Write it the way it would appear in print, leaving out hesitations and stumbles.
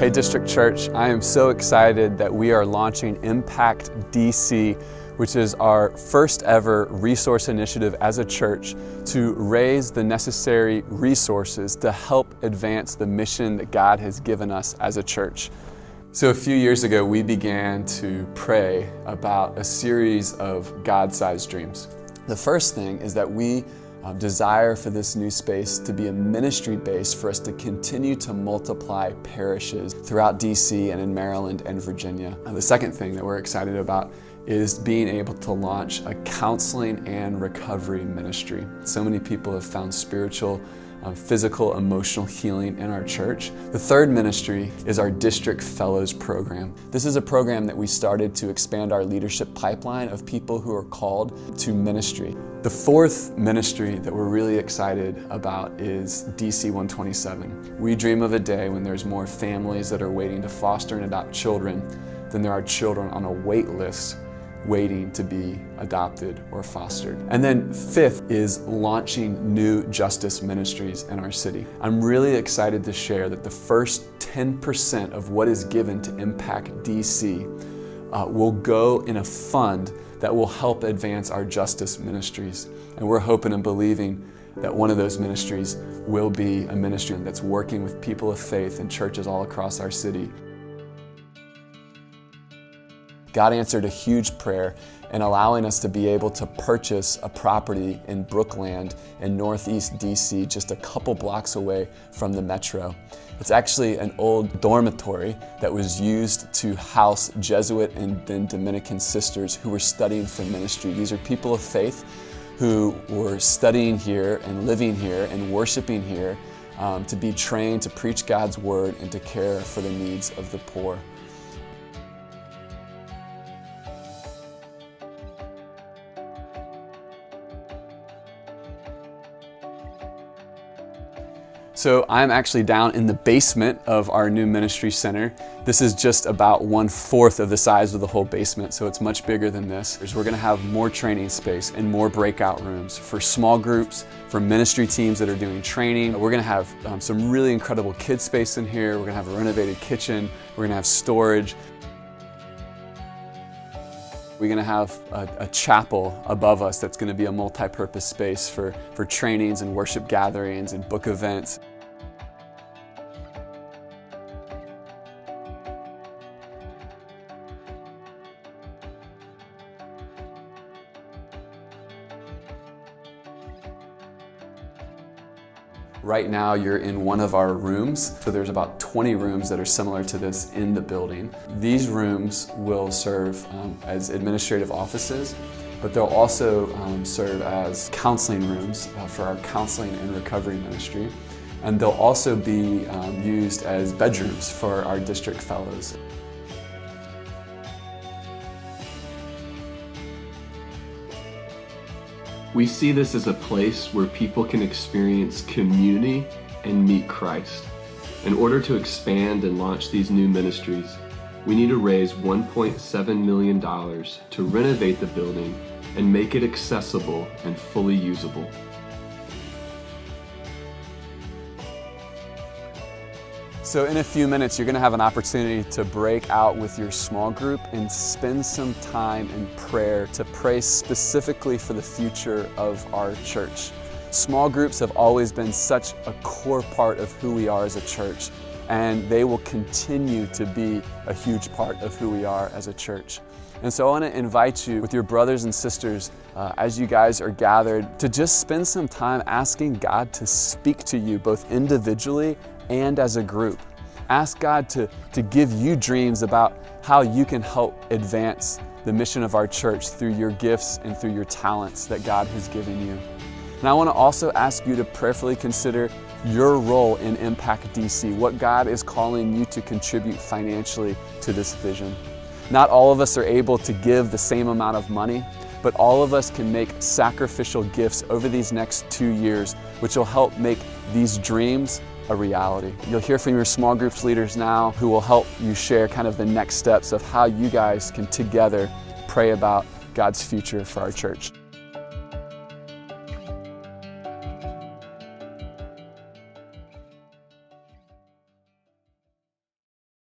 Hey District Church, I am so excited that we are launching Impact DC, which is our first ever resource initiative as a church to raise the necessary resources to help advance the mission that God has given us as a church. So a few years ago, we began to pray about a series of God-sized dreams. The first thing is that we desire for this new space to be a ministry base for us to continue to multiply parishes throughout DC and in Maryland and Virginia. And the second thing that we're excited about is being able to launch a counseling and recovery ministry. So many people have found spiritual, physical, emotional healing in our church. The third ministry is our District Fellows program. This is a program that we started to expand our leadership pipeline of people who are called to ministry. The fourth ministry that we're really excited about is DC 127. We dream of a day when there's more families that are waiting to foster and adopt children than there are children on a wait list waiting to be adopted or fostered. And then fifth is launching new justice ministries in our city. I'm really excited to share that the first 10% of what is given to Impact DC will go in a fund that will help advance our justice ministries. And we're hoping and believing that one of those ministries will be a ministry that's working with people of faith in churches all across our city. God answered a huge prayer in allowing us to be able to purchase a property in Brookland in Northeast DC, just a couple blocks away from the metro. It's actually an old dormitory that was used to house Jesuit and then Dominican sisters who were studying for ministry. These are people of faith who were studying here and living here and worshiping here to be trained to preach God's word and to care for the needs of the poor. So I'm actually down in the basement of our new ministry center. This is just about 1/4 of the size of the whole basement, so it's much bigger than this. We're gonna have more training space and more breakout rooms for small groups, for ministry teams that are doing training. We're gonna have some really incredible kid space in here. We're gonna have a renovated kitchen. We're gonna have storage. We're going to have a chapel above us that's going to be a multi-purpose space for trainings and worship gatherings and book events. Right now you're in one of our rooms, so there's about 20 rooms that are similar to this in the building. These rooms will serve as administrative offices, but they'll also serve as counseling rooms for our counseling and recovery ministry. And they'll also be used as bedrooms for our district fellows. We see this as a place where people can experience community and meet Christ. In order to expand and launch these new ministries, we need to raise $1.7 million to renovate the building and make it accessible and fully usable. So in a few minutes, you're going to have an opportunity to break out with your small group and spend some time in prayer to pray specifically for the future of our church. Small groups have always been such a core part of who we are as a church, and they will continue to be a huge part of who we are as a church. And so I want to invite you with your brothers and sisters as you guys are gathered to just spend some time asking God to speak to you both individually and as a group. Ask God to give you dreams about how you can help advance the mission of our church through your gifts and through your talents that God has given you. And I want to also ask you to prayerfully consider your role in Impact DC, what God is calling you to contribute financially to this vision. Not all of us are able to give the same amount of money, but all of us can make sacrificial gifts over these next 2 years, which will help make these dreams a reality. You'll hear from your small groups leaders now who will help you share kind of the next steps of how you guys can together pray about God's future for our church.